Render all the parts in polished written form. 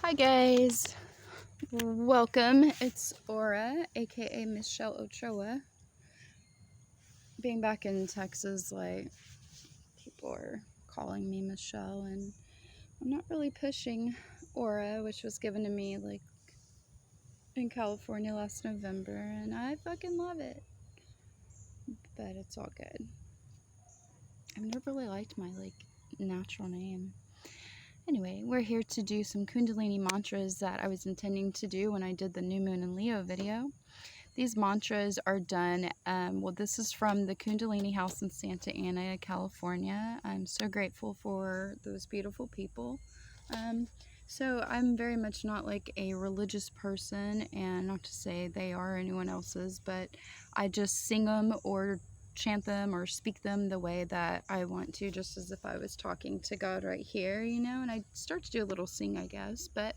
Hi guys, welcome. It's Aura, aka Michelle Ochoa. Being back in Texas, like, people are calling me Michelle, and I'm not really pushing Aura, which was given to me like in California last November, and I fucking love it. But it's all good. I've never really liked my natural name. Anyway, we're here to do some Kundalini mantras that I was intending to do when I did the New Moon and Leo video. These mantras are done, well, this is from the Kundalini house in Santa Ana, California. I'm so grateful for those beautiful people. So I'm very much not like a religious person, and not to say they are anyone else's, but I just sing them or chant them or speak them the way that I want to, just as if I was talking to God right here, you know, and I start to do a little sing, I guess, but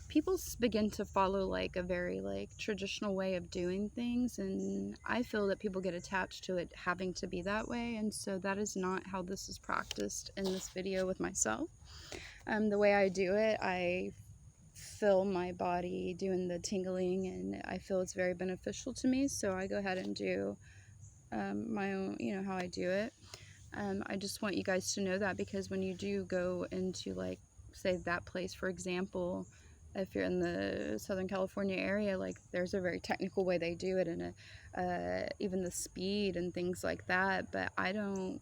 people begin to follow like a very traditional way of doing things, and I feel that people get attached to it having to be that way, and so that is not how this is practiced in this video with myself. The way I do it, I feel my body doing the tingling, and I feel it's very beneficial to me, so I go ahead and do my own, you know, how I do it. I just want you guys to know that, because when you do go into, like, say that place, for example, if you're in the Southern California area, like, there's a very technical way they do it, and even the speed and things like that, but I don't,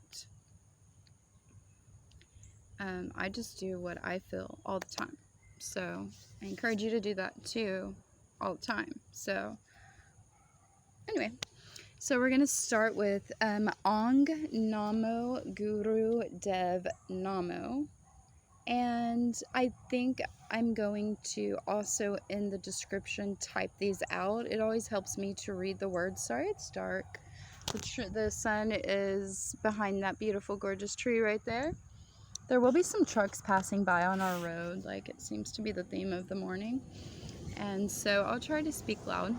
I just do what I feel all the time. So I encourage you to do that too, all the time. So anyway, so we're going to start with Namo Guru Dev Namo. And I think I'm going to also in the description type these out. It always helps me to read the words. Sorry, it's dark. The sun is behind that beautiful, gorgeous tree right there. There will be some trucks passing by on our road, like it seems to be the theme of the morning. And so I'll try to speak loud.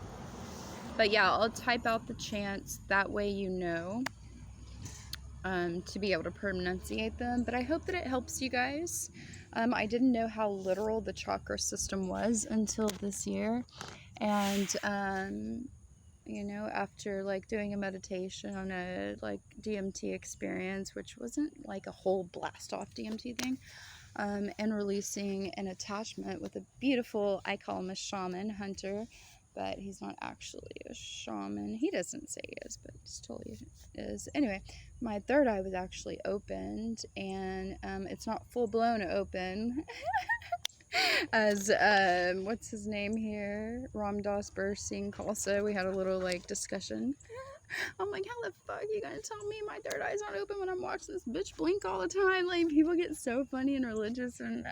But yeah, I'll type out the chants, that way you know, to be able to pronunciate them. But I hope that it helps you guys. I didn't know how literal the chakra system was until this year. And you know, after like doing a meditation on a like DMT experience, which wasn't like a whole blast off DMT thing, and releasing an attachment with a beautiful, I call him a shaman hunter, but he's not actually a shaman. He doesn't say he is, but he's totally is. Anyway, my third eye was actually opened, and it's not full-blown open. As what's his name here, Ramada Singh Khalsa, we had a little like discussion. I'm like, how the fuck you gonna tell me my third eye's not open when I'm watching this bitch blink all the time? Like, people get so funny and religious, and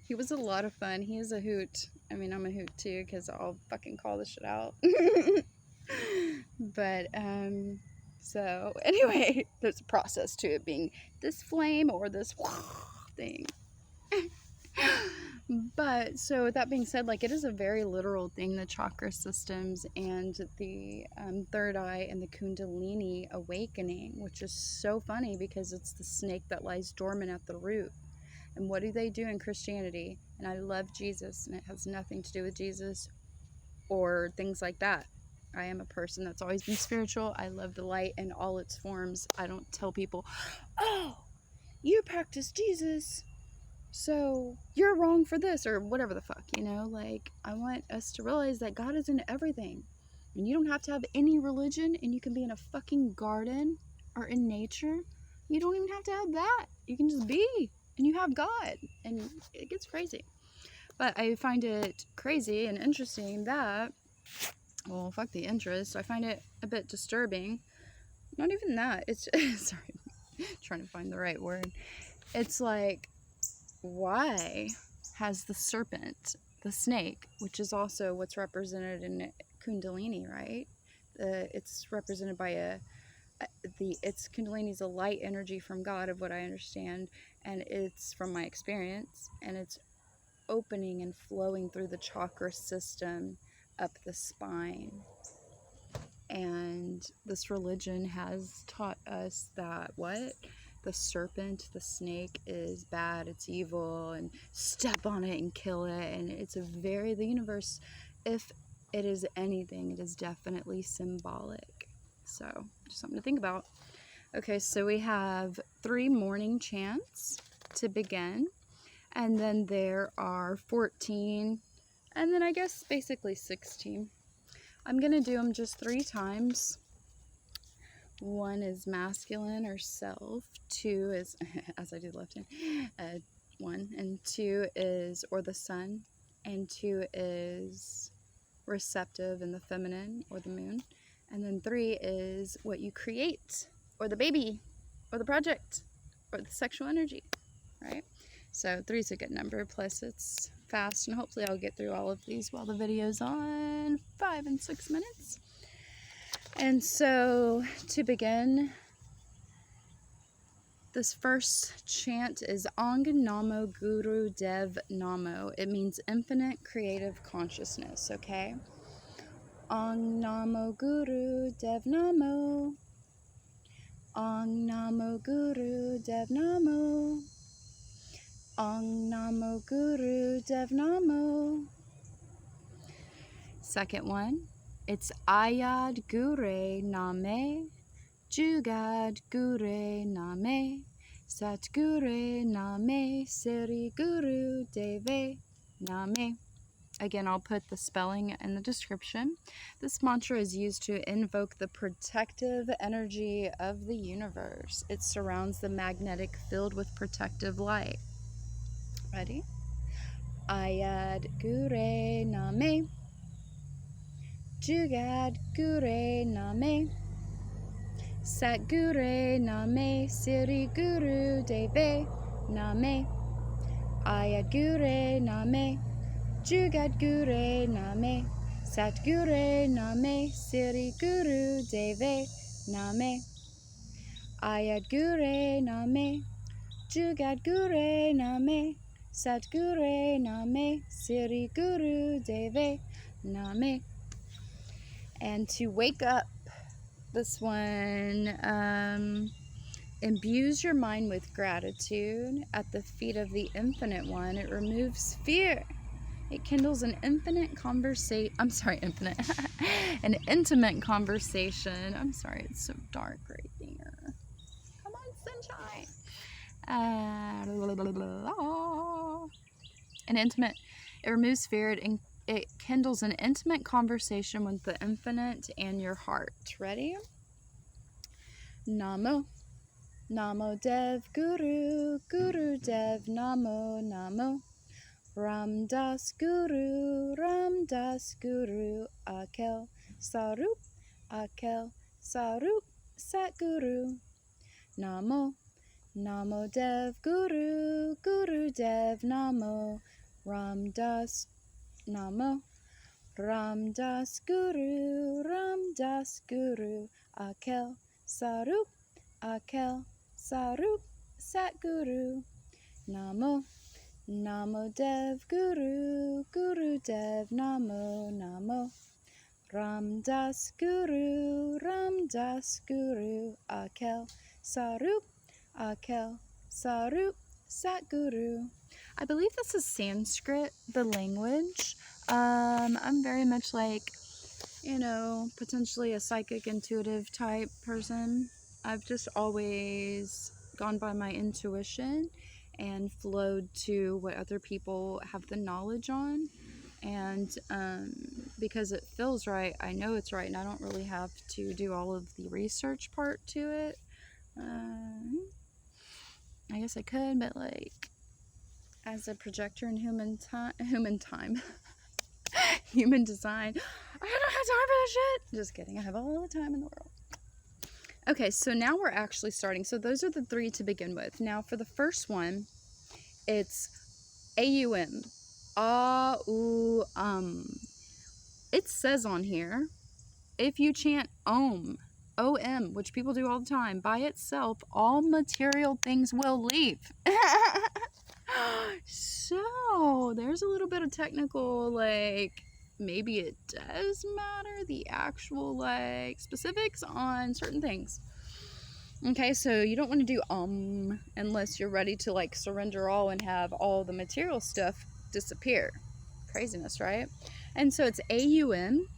he was a lot of fun. He is a hoot. I mean, I'm a hoot too, because I'll fucking call this shit out. But so anyway, there's a process to it being this flame or this thing. But so with that being said, like, it is a very literal thing, the chakra systems and the third eye and the Kundalini awakening, which is so funny because it's the snake that lies dormant at the root. And what do they do in Christianity? And I love Jesus, and it has nothing to do with Jesus or things like that. I am a person that's always been spiritual. I love the light in all its forms. I don't tell people, oh, you practice Jesus, so you're wrong for this, or whatever the fuck, you know. Like, I want us to realize that God is in everything, and you don't have to have any religion, and you can be in a fucking garden or in nature. You don't even have to have that. You can just be, and you have God, and it gets crazy. But I find it crazy and interesting that, well, fuck the interest, I find it a bit disturbing. Not even that, it's sorry, trying to find the right word. It's like, why has the serpent, the snake, which is also what's represented in Kundalini, right? It's represented by it's Kundalini's a light energy from God, of what I understand, and it's from my experience, and it's opening and flowing through the chakra system up the spine. And this religion has taught us that what? the serpent, the snake, is bad, it's evil, and step on it and kill it. And it's the universe, if it is anything, it is definitely symbolic. So just something to think about. Okay, so we have 3 morning chants to begin, and then there are 14, and then I guess basically 16. I'm going to do them just 3 times. 1 is masculine or self, 2 is, as I do left hand, 1, and 2 is, or the sun, and 2 is receptive and the feminine, or the moon, and then 3 is what you create, or the baby, or the project, or the sexual energy, right? So 3 is a good number, plus it's fast, and hopefully I'll get through all of these while the video's on 5 and 6 minutes. And so to begin, this first chant is Namo Guru Dev Namo. It means infinite creative consciousness, okay? Namo Guru Dev Namo. Namo Guru Dev Namo. Namo Guru Dev Namo. Second one, it's Ayad Gure Name, Jugad Gure Name, Satgure Name, Siri Guru Deve Name. Again, I'll put the spelling in the description. This mantra is used to invoke the protective energy of the universe. It surrounds the magnetic field with protective light. Ready? Ayad Gure Name, Jugad Gure Name, Sat Gure Name, Siri Guru Deve Name, Ayad Gure Name, Jugad Gure Name, Sat Gure Name, Siri Guru Deve Name, Ayad Gure Name, Jugad Gure Name, Sat Gure Name, Siri Guru Deve Name. And to wake up, this one imbues your mind with gratitude at the feet of the Infinite One. It removes fear. It kindles an intimate conversation. I'm sorry, I'm sorry, it's so dark right there. Come on, sunshine. It removes fear. It kindles an intimate conversation with the infinite and your heart. Ready? Namo. Namo Dev Guru, Guru Dev Namo, Namo. Ram Das Guru, Akel, Sarup, Sat Guru. Namo. Namo Dev Guru, Guru Dev Namo. Ram Das Namo. Ram Das Guru, Akel, Sarup, Sat Guru. Namo. Namo Dev Guru, Guru Dev Namo, Namo. Ram Das Guru, Akel, Sarup, Sat Guru. I believe this is Sanskrit, the language. I'm very much like, potentially a psychic, intuitive type person. I've just always gone by my intuition and flowed to what other people have the knowledge on. And because it feels right, I know it's right, and I don't really have to do all of the research part to it. I guess I could, but as a projector in human design, I don't have time for that shit. Just kidding, I have all the time in the world. Okay, so now we're actually starting. So those are the 3 to begin with. Now for the first one, it's AUM. It says on here, if you chant OM, OM, which people do all the time, by itself, all material things will leave. So there's a little bit of technical, maybe it does matter, the actual, specifics on certain things. Okay, so you don't want to do unless you're ready to like surrender all and have all the material stuff disappear. Craziness, right? And so it's AUM,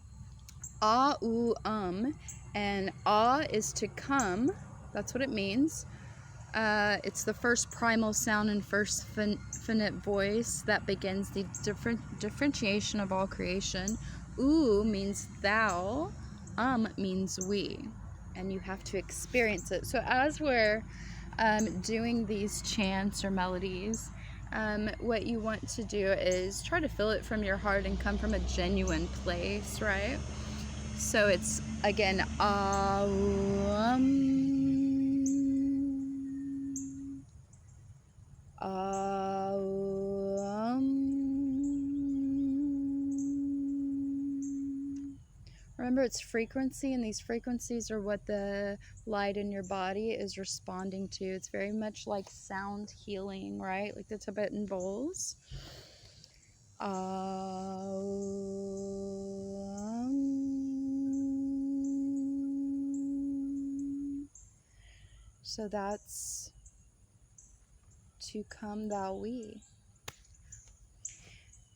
and is to come. That's what it means. It's the first primal sound and first finite voice that begins the differentiation of all creation. Means thou, means we, and you have to experience it. So as we're doing these chants or melodies, what you want to do is try to feel it from your heart and come from a genuine place, right? So it's, again, Remember, it's frequency, and these frequencies are what the light in your body is responding to. It's very much like sound healing, right? Like the Tibetan bowls. So that's to come thou we.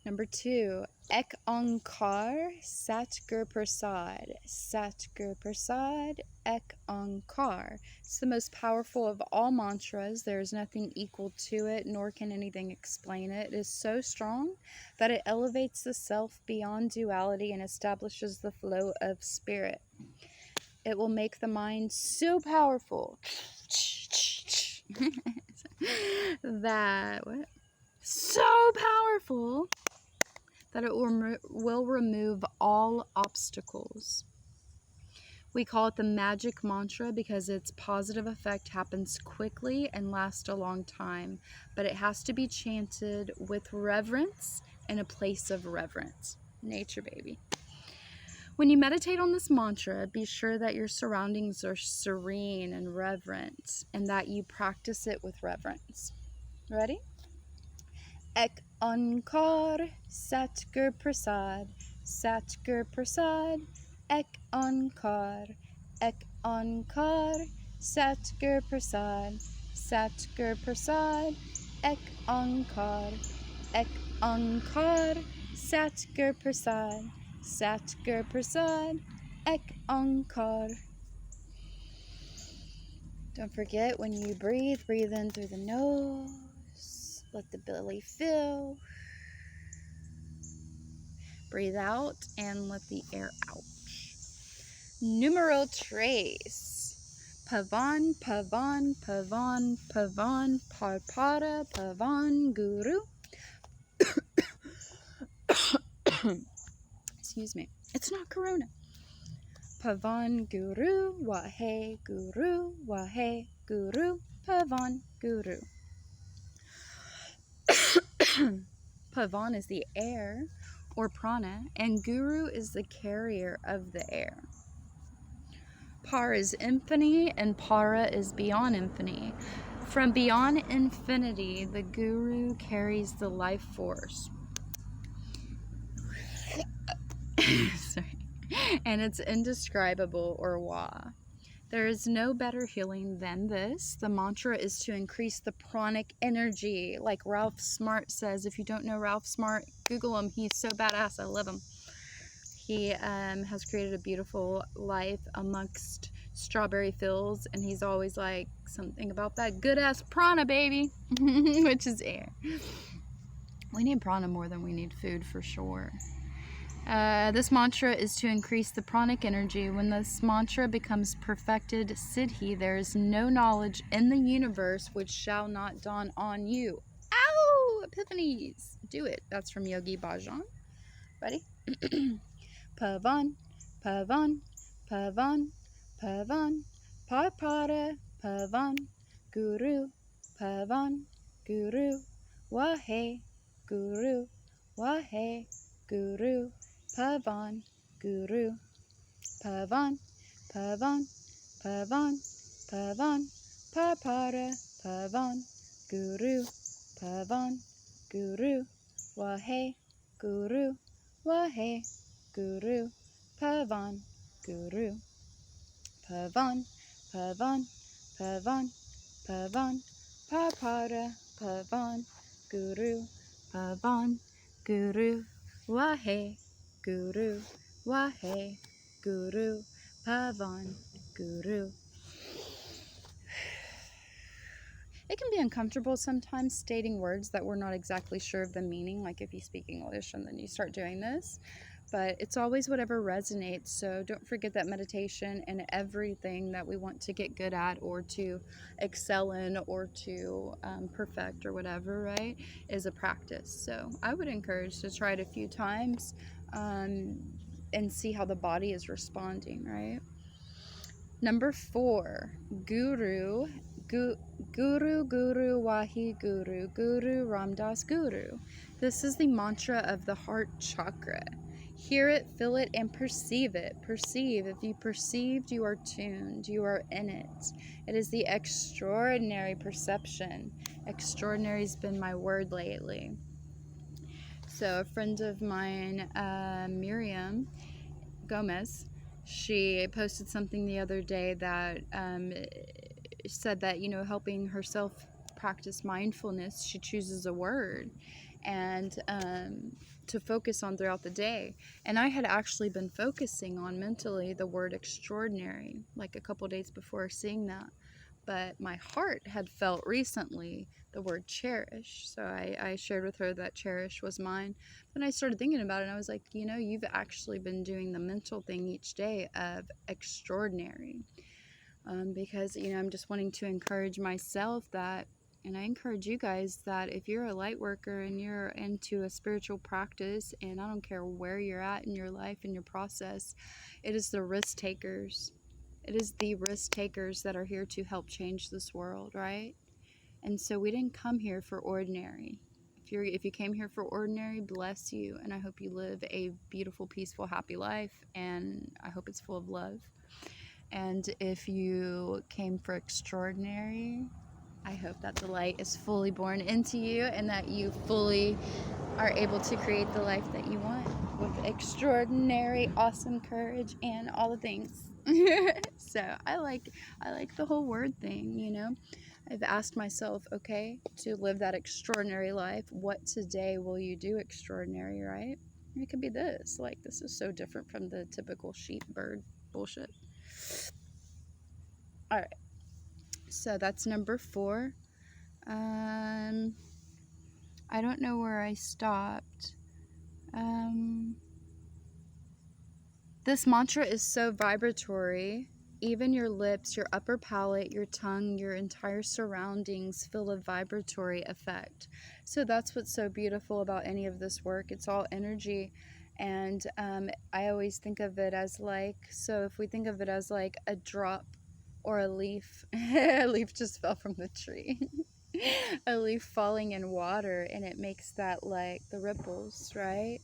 Number 2, Ek Onkar Sat Gur Prasad. Sat Gur Prasad, Ek Onkar. It's the most powerful of all mantras. There is nothing equal to it, nor can anything explain it. It is so strong that it elevates the self beyond duality and establishes the flow of spirit. It will make the mind so powerful so powerful that it will remove all obstacles. We call it the magic mantra because its positive effect happens quickly and lasts a long time, but it has to be chanted with reverence in a place of reverence. Nature, baby. When you meditate on this mantra, be sure that your surroundings are serene and reverent, and that you practice it with reverence. Ready? Ek Onkar Sat Gur Prasad, Sat Gur Prasad, Ek Onkar, Ek Onkar, Sat Gur Prasad, Sat Gur Prasad, Ek Onkar, Ek Onkar, Sat Gur Prasad, Sat Gur Prasad, Ek Onkar. Don't forget, when you breathe in through the nose. Let the belly fill. Breathe out and let the air out. Numero tres. Pavan, Pavan, Pavan, Pavan, Parpada, Pavan, Guru. Excuse me. It's not Corona. Pavan, Guru, Wahe, Guru, Wahe, Guru, Pavan, Guru. Pavan is the air, or prana, and Guru is the carrier of the air. Par is infinity, and para is beyond infinity. From beyond infinity, the Guru carries the life force. Sorry. And it's indescribable, or wa. There is no better healing than this. The mantra is to increase the pranic energy. Like Ralph Smart says, if you don't know Ralph Smart, Google him. He's so badass. I love him. He has created a beautiful life amongst strawberry fields, and he's always like something about that good-ass prana, baby, which is air. We need prana more than we need food, for sure. This mantra is to increase the pranic energy. When this mantra becomes perfected siddhi, there is no knowledge in the universe which shall not dawn on you. Ow! Epiphanies! Do it. That's from Yogi Bhajan. Ready? Pavan, Pavan, Pavan, Pavan, Parpada, Pavan, Guru, Pavan, Guru, Wahe, Guru, Wahe, Guru, Pavan, Guru, Pavan, Pavan, Pavan, Pavan, Parpada, Pavan, Guru, Pavan, Guru, Wahe, Guru, Wahe, Guru, Pavan, Guru, Pavan, Pavan, Pavan, Pavan, Papada, Pavan, Guru, Pavan, Guru, Wahe, Guru, Wahe, Guru, Pavan, Guru. It can be uncomfortable sometimes stating words that we're not exactly sure of the meaning, like if you speak English and then you start doing this. But it's always whatever resonates. So don't forget that meditation and everything that we want to get good at or to excel in or to perfect or whatever, right, is a practice. So I would encourage to try it a few times and see how the body is responding, right? Number 4, Guru, Guru, Wahi Guru, Guru Ramdas Guru. This is the mantra of the heart chakra. Hear it, feel it, and perceive it. Perceive. If you perceived, you are tuned. You are in it. It is the extraordinary perception. Extraordinary has been my word lately. So a friend of mine, Miriam Gomez, she posted something the other day that said that, helping herself practice mindfulness, she chooses a word and to focus on throughout the day. And I had actually been focusing on mentally the word extraordinary, like a couple days before seeing that. But my heart had felt recently the word cherish. So I shared with her that cherish was mine. Then I started thinking about it and I was like, you've actually been doing the mental thing each day of extraordinary. Because, I'm just wanting to encourage myself that, and I encourage you guys that if you're a light worker and you're into a spiritual practice, and I don't care where you're at in your life and your process, it is the risk takers. It is the risk takers that are here to help change this world, right? And so we didn't come here for ordinary. If you came here for ordinary, bless you, and I hope you live a beautiful, peaceful, happy life, and I hope it's full of love. And if you came for extraordinary, I hope that the light is fully born into you and that you fully are able to create the life that you want with extraordinary, awesome courage and all the things. So I like the whole word thing, I've asked myself, okay, to live that extraordinary life, what today will you do extraordinary, right? It could be this. Like, this is so different from the typical sheep bird bullshit. All right. So that's number 4. I don't know where I stopped. This mantra is so vibratory. Even your lips, your upper palate, your tongue, your entire surroundings feel a vibratory effect. So that's what's so beautiful about any of this work. It's all energy. And I always think of it as so if we think of it as like a drop or a leaf, a leaf just fell from the tree. A leaf falling in water, and it makes that like the ripples, right?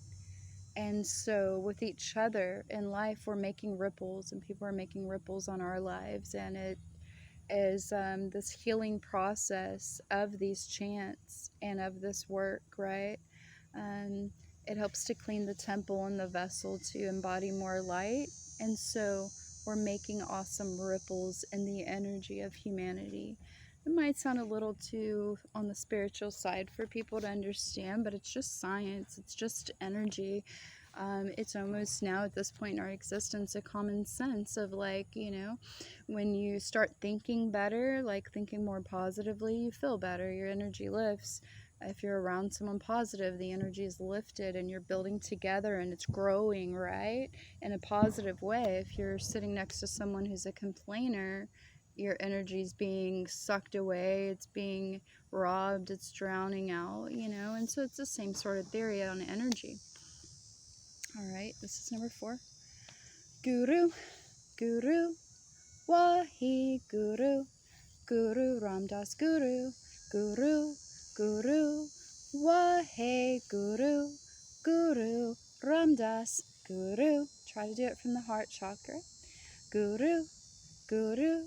And so with each other in life, we're making ripples, and people are making ripples on our lives. And it is this healing process of these chants and of this work, right? It helps to clean the temple and the vessel to embody more light. And so we're making awesome ripples in the energy of humanity. It might sound a little too on the spiritual side for people to understand, but it's just science. It's just energy. It's almost now at this point in our existence a common sense of when you start thinking better, like thinking more positively, you feel better, your energy lifts. If you're around someone positive, the energy is lifted and you're building together and it's growing, right? In a positive way. If you're sitting next to someone who's a complainer, your energy is being sucked away, it's being robbed, it's drowning out, and so it's the same sort of theory on energy. All right, this is number 4. Guru, Guru, Wahi Guru, Guru Ramdas Guru, Guru, Guru, Wahi Guru, Guru Ramdas Guru. Try to do it from the heart chakra. Guru, Guru,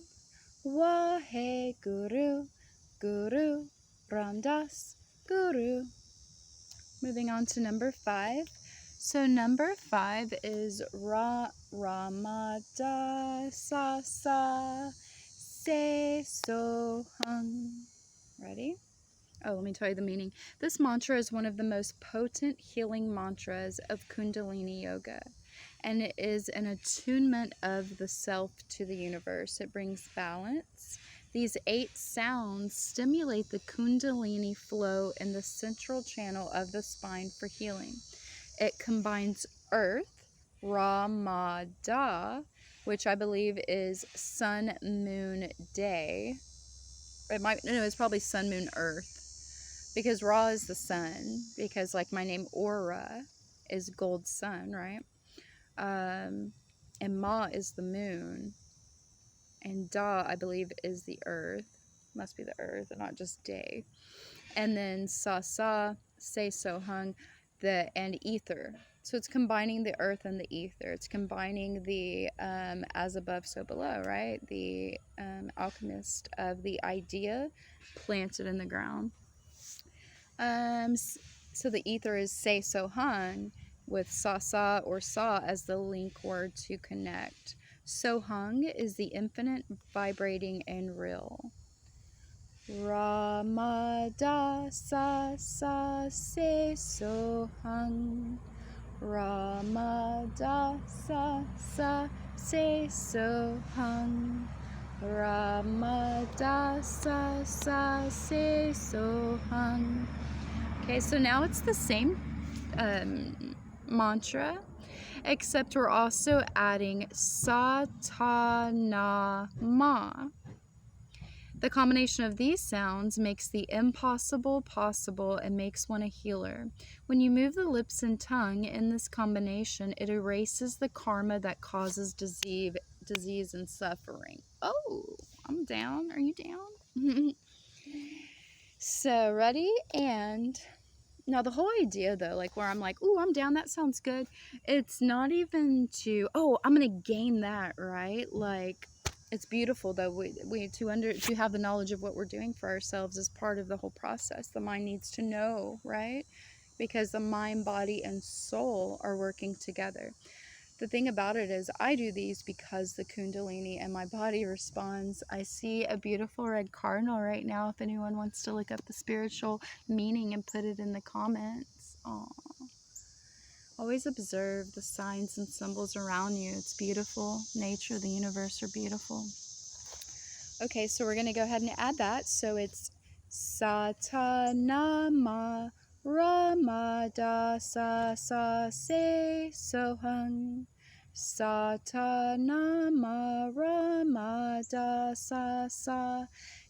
Wahi Guru, Guru Ramdas Guru. Moving on to number 5. So number 5 is Ramada Sasa Se So Hung. Ready? Oh, let me tell you the meaning. This mantra is one of the most potent healing mantras of Kundalini Yoga, and it is an attunement of the self to the universe. It brings balance. These 8 sounds stimulate the Kundalini flow in the central channel of the spine for healing. It combines earth, Ramada, which I believe is sun, moon, day. It's probably sun, moon, earth. Because Ra is the sun, because like my name Aura is gold sun, right? And Ma is the moon, and Da, I believe, is the earth. Must be the earth, and not just day. And then Sa, Se So Hung, and ether. So it's combining the earth and the ether. It's combining the as above, so below, right? The alchemist of the idea planted in the ground. So the ether is Se So Hung, with Sasa or Sa as the link word to connect. So Hung is the infinite, vibrating, and real. Ramada Sa Se So Hung. Ramada Sa Se So Hung. Ramada Sa Se So Hung. Okay, so now it's the same mantra, except we're also adding Satanama. The combination of these sounds makes the impossible possible and makes one a healer. When you move the lips and tongue in this combination, it erases the karma that causes disease and suffering. Oh, I'm down. Are you down? So, ready? And now the whole idea, though, like where I'm like, ooh, I'm down, that sounds good. It's not even to, oh, I'm going to gain that, right? Like, it's beautiful, though, to have the knowledge of what we're doing for ourselves is part of the whole process. The mind needs to know, right? Because the mind, body, and soul are working together. The thing about it is I do these because the Kundalini and my body responds. I see a beautiful red cardinal right now if anyone wants to look up the spiritual meaning and put it in the comments. Aww. Always observe the signs and symbols around you. It's beautiful. Nature, the universe are beautiful. Okay, so we're going to go ahead and add that. So it's Satanama Ramada Sa Se So Hung. Satanama Ramada Sa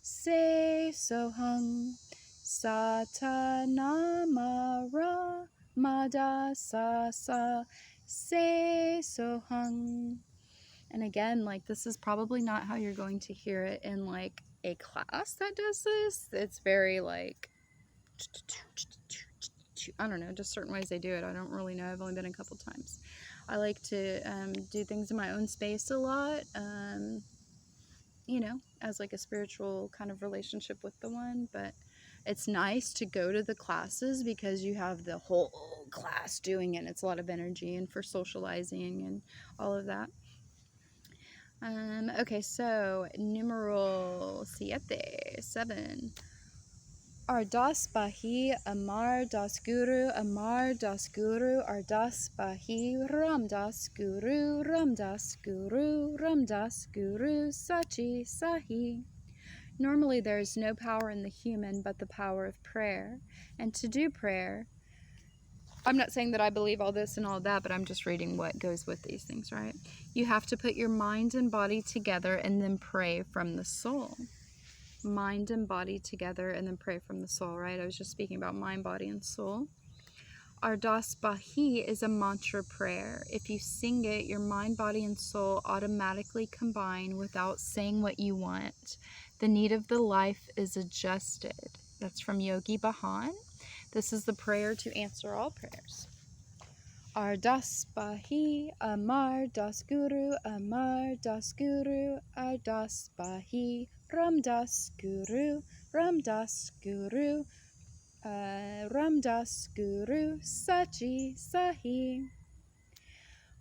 Se So Hung. Satanama Ramada Sa Se So Hung. And again, like, this is probably not how you're going to hear it in like a class that does this. It's very like, I don't know, just certain ways they do it. I don't really know. I've only been a couple times. I like to do things in my own space a lot, you know, as like a spiritual kind of relationship with the one. But it's nice to go to the classes because you have the whole class doing it. It's a lot of energy and for socializing and all of that. Okay, so numeral 7. Ardas Bahi, Amar Das Guru, Amar Das Guru, Ardas Bahi, Ramdas Guru, Ramdas Guru, Ramdas Guru, Sachi Sahi. Normally there is no power in the human but the power of prayer. And to do prayer, I'm not saying that I believe all this and all that, but I'm just reading what goes with these things, right? You have to put your mind and body together and then pray from the soul. Mind and body together and then pray from the soul, right? I was just speaking about mind, body, and soul. Ardas Bahi is a mantra prayer. If you sing it, your mind, body, and soul automatically combine without saying what you want. The need of the life is adjusted. That's from Yogi Bhajan. This is the prayer to answer all prayers. Ardas Bahi, Amar Das Guru, Amar Das Guru, Ardas Bahi, Ramdas Guru, Ramdas Guru, Ramdas Guru, Sachi Sahi.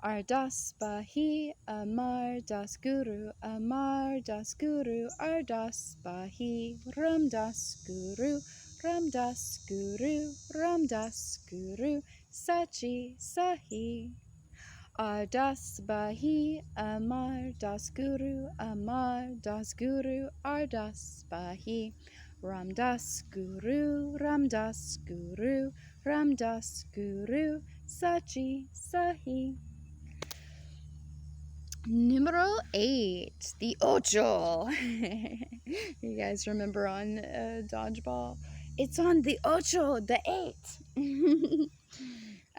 Ardas Bahi, Amar Das Guru, Amar Das Guru, Ardas Bahi, Ram Das Guru, Ram Das Guru, Ram Das Guru, Sachi Sahi. Ardas Bahi, Amar Das Guru, Amar Das Guru, Ardas Bahi, Ram Das Guru, Ram Das Guru, Ram Das Guru, Sachi Sahi. Numero 8, the ocho. You guys remember on Dodgeball? It's on the ocho, the 8.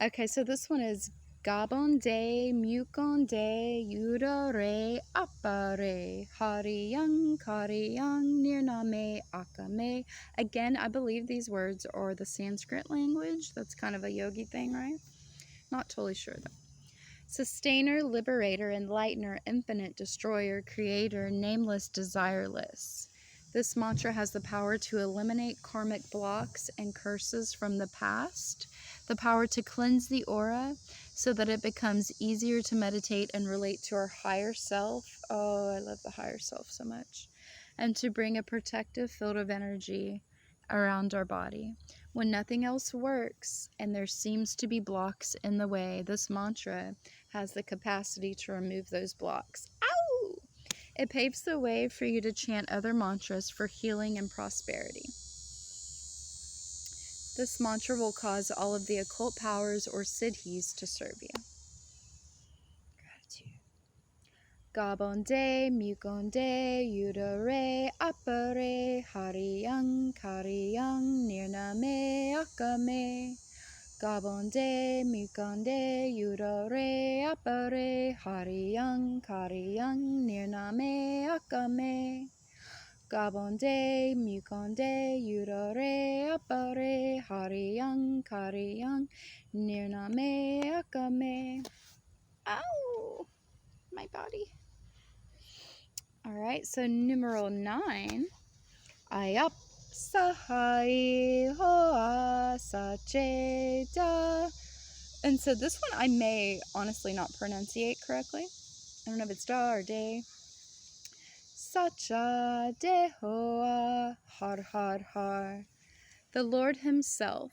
Okay, so this one is Gabon de, Mukon de, Yuda re, Apare, Hariyang, Kariyang, Nirname, Akame. Again, I believe these words are the Sanskrit language. That's kind of a yogi thing, right? Not totally sure though. Sustainer, liberator, enlightener, infinite, destroyer, creator, nameless, desireless. This mantra has the power to eliminate karmic blocks and curses from the past, the power to cleanse the aura so that it becomes easier to meditate and relate to our higher self. Oh, I love the higher self so much. And to bring a protective field of energy around our body. When nothing else works and there seems to be blocks in the way, this mantra has the capacity to remove those blocks. Ow! It paves the way for you to chant other mantras for healing and prosperity. This mantra will cause all of the occult powers or siddhis to serve you. Gratitude. Gabonde, Mukonde, Yudare, Apare, Hariyang, Kariyang, Nirname, Akame. Gabonde, Mukonde, Yudare, Apare, Hariyang, Kariyang, Nirname, Akame. Gabonde, Mukonde, Yudare, Apare, Hariyang, Kariyang, Nirname, Akame. Ow! My body. Alright, so numero 9. Ayap Sahai Hoa Sacheda. And so this one I may honestly not pronunciate correctly. I don't know if it's da or de. Sacha de hoa har har har. The Lord Himself.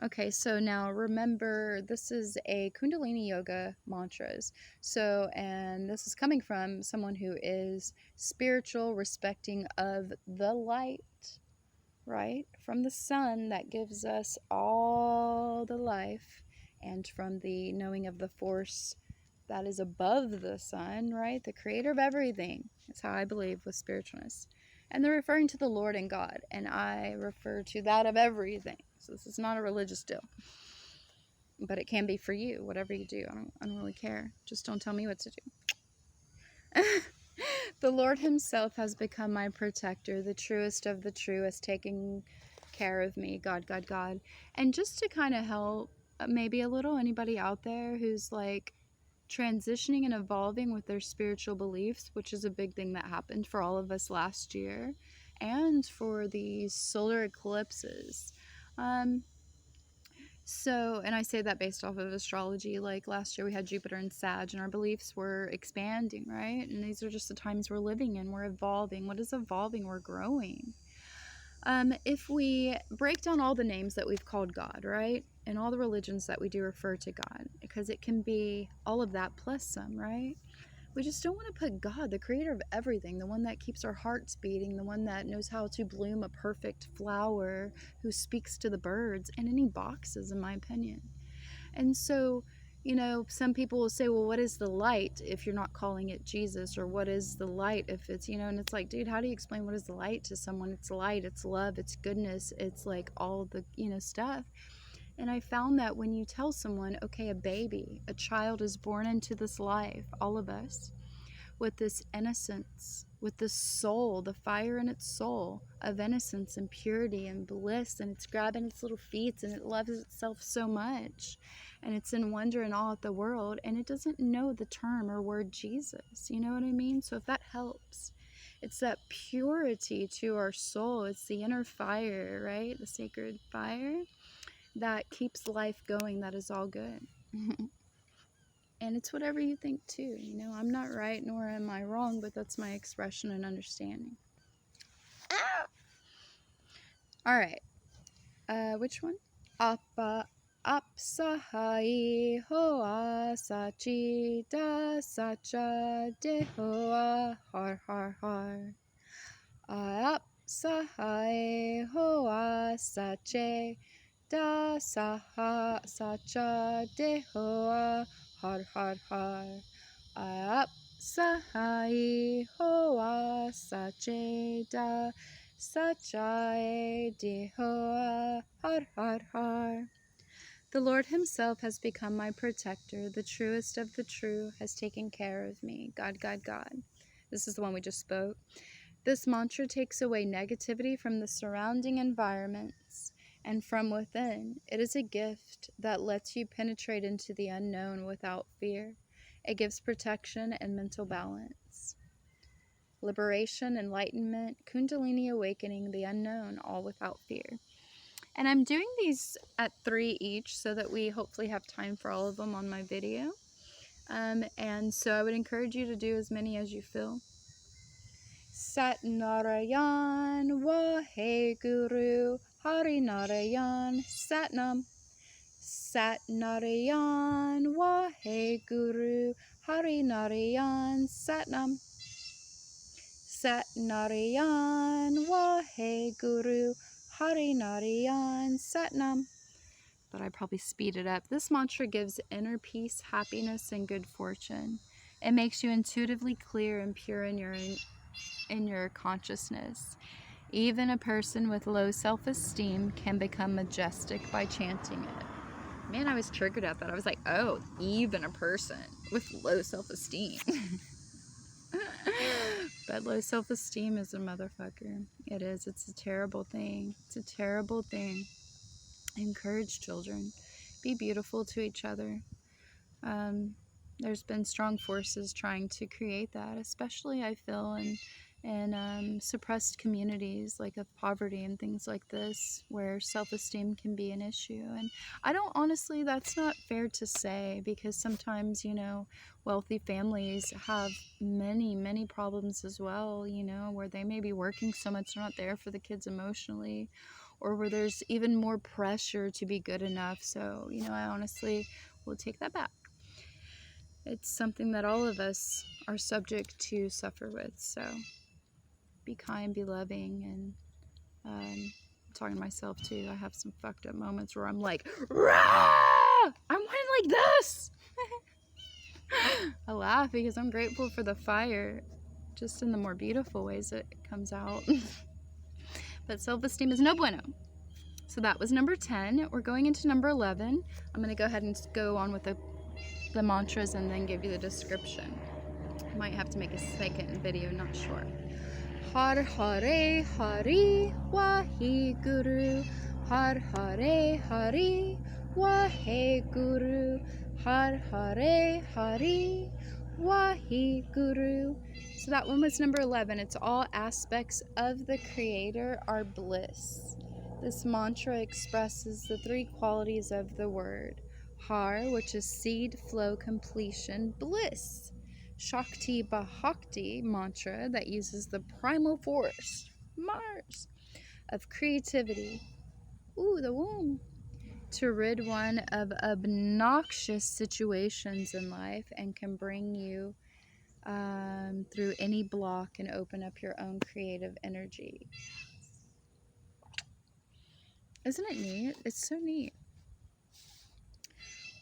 Okay, so now remember, this is a Kundalini yoga mantras. So, and this is coming from someone who is spiritual, respecting of the light, right? From the sun that gives us all the life, and from the knowing of the force that is above the sun, right? The creator of everything. That's how I believe with spiritualness. And they're referring to the Lord and God, and I refer to that of everything. So this is not a religious deal, but it can be for you, whatever you do. I don't really care. Just don't tell me what to do. The Lord Himself has become my protector, the truest of the truest, taking care of me. God, God, God. And just to kind of help maybe a little anybody out there who's like transitioning and evolving with their spiritual beliefs, which is a big thing that happened for all of us last year, and for these solar eclipses. So, and I say that based off of astrology, like last year we had Jupiter and Sag, and our beliefs were expanding, right? And these are just the times we're living in. We're evolving. What is evolving? We're growing. If we break down all the names that we've called God, right? And all the religions that we do refer to God, because it can be all of that plus some, right? We just don't want to put God, the creator of everything, the one that keeps our hearts beating, the one that knows how to bloom a perfect flower, who speaks to the birds, in any boxes, in my opinion. And so, you know, some people will say, well, what is the light if you're not calling it Jesus? Or what is the light if it's, you know, and it's like, dude, how do you explain what is the light to someone? It's light, it's love, it's goodness, it's like all the, you know, stuff. And I found that when you tell someone, okay, a child is born into this life, all of us, with this innocence, with this soul, the fire in its soul of innocence and purity and bliss, and it's grabbing its little feet and it loves itself so much, and it's in wonder and awe at the world, and it doesn't know the term or word Jesus, you know what I mean? So if that helps, it's that purity to our soul, it's the inner fire, right? The sacred fire that keeps life going, that is all good. And it's whatever you think too. You know, I'm not right nor am I wrong, but that's my expression and understanding. All right. Which one? Appa apsahai hoa sachi da sacha de hoa har har har. Apsahai hoa sache da saha sacha de hoa har har har. Apsahai hoa sache da Sachae Dehoa Har Har Har. The Lord Himself has become my protector. The truest of the true has taken care of me. God, God, God. This is the one we just spoke. This mantra takes away negativity from the surrounding environments and from within. It is a gift that lets you penetrate into the unknown without fear. It gives protection and mental balance. Liberation, enlightenment, Kundalini awakening, the unknown, all without fear. And I'm doing these at 3 each so that we hopefully have time for all of them on my video. And so I would encourage you to do as many as you feel. Sat Narayan Wahe Guru Hari Narayan Satnam. Sat Narayan Wahe Guru Hari Narayan Satnam. Sat Narayan Wahe Guru Hari Narayan Satnam. But I probably speed it up. This mantra gives inner peace, happiness, and good fortune. It makes you intuitively clear and pure in your consciousness. Even a person with low self-esteem can become majestic by chanting it. Man, I was triggered at that. I was like, oh, even a person with low self-esteem. But low self-esteem is a motherfucker. It is. It's a terrible thing. It's a terrible thing. Encourage children. Be beautiful to each other. There's been strong forces trying to create that, especially I feel in suppressed communities like of poverty and things like this, where self-esteem can be an issue. And I don't, honestly, that's not fair to say, because sometimes, you know, wealthy families have many problems as well, you know, where they may be working so much they're not there for the kids emotionally, or where there's even more pressure to be good enough. So, you know, I honestly will take that back. It's something that all of us are subject to suffer with. So be kind, be loving, and I'm talking to myself too. I have some fucked up moments where I'm like, rah! I'm wanting like this. I laugh because I'm grateful for the fire, just in the more beautiful ways it comes out. But self-esteem is no bueno. So that was number 10. We're going into number 11. I'm going to go ahead and go on with the mantras and then give you the description. Might have to make a second video, not sure. Har Hare Hari Wahe Guru. Har Hare Hari Wahe Guru. Har Hare Hari Wahe Guru. So that one was number 11. It's all aspects of the Creator are bliss. This mantra expresses the 3 qualities of the word. Har, which is seed, flow, completion, bliss. Shakti Bhakti mantra that uses the primal force, Mars, of creativity, the womb, to rid one of obnoxious situations in life and can bring you through any block and open up your own creative energy. Isn't it neat? It's so neat.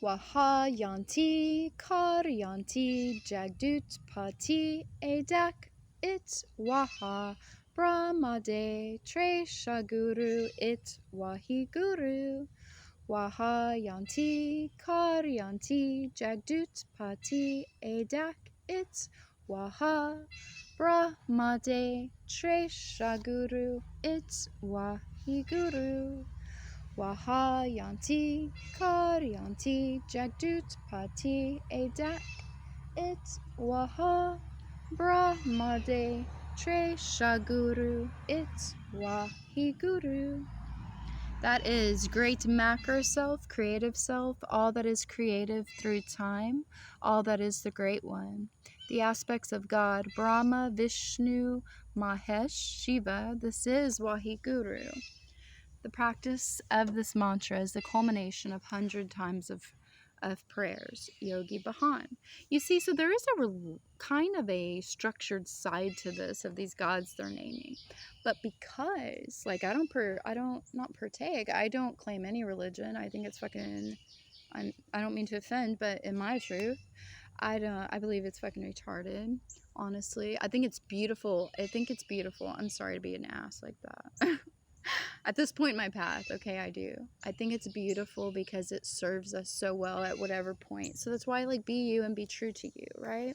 Waha yanti kar yanti jagdut pati edak it waha brahmade tre shaguru it wahi guru. Waha yanti kar yanti jagdut pati edak it waha brahmade tre shaguru it wahi guru. Waha yanti kar yanti jagdut pati edak it waha brahmade tre shaguru it wahi guru. That is great macro self, creative self, all that is creative through time, all that is the great one. The aspects of God, Brahma, Vishnu, Mahesh, Shiva, this is Waheguru. The practice of this mantra is the culmination of 100 times of prayers, Yogi Bhajan. You see, so there is a kind of a structured side to this of these gods they're naming. But because, like, I don't partake, I don't claim any religion. I think it's fucking, I don't mean to offend, but in my truth, I believe it's fucking retarded, honestly. I think it's beautiful. I'm sorry to be an ass like that. At this point in my path, okay, I do. I think it's beautiful because it serves us so well at whatever point. So that's why, like, be you and be true to you, right?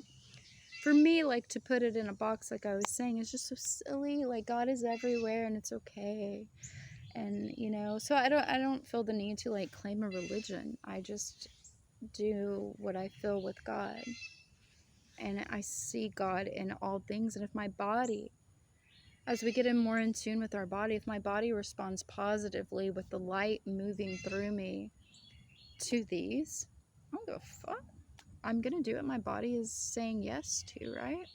For me, like, to put it in a box, like I was saying, is just so silly. Like, God is everywhere and it's okay. And, you know, so I don't feel the need to, like, claim a religion. I just do what I feel with God. And I see God in all things. And if my body, as we get more in tune with our body, if my body responds positively with the light moving through me to these, I don't give a fuck. I'm going to do what my body is saying yes to, right?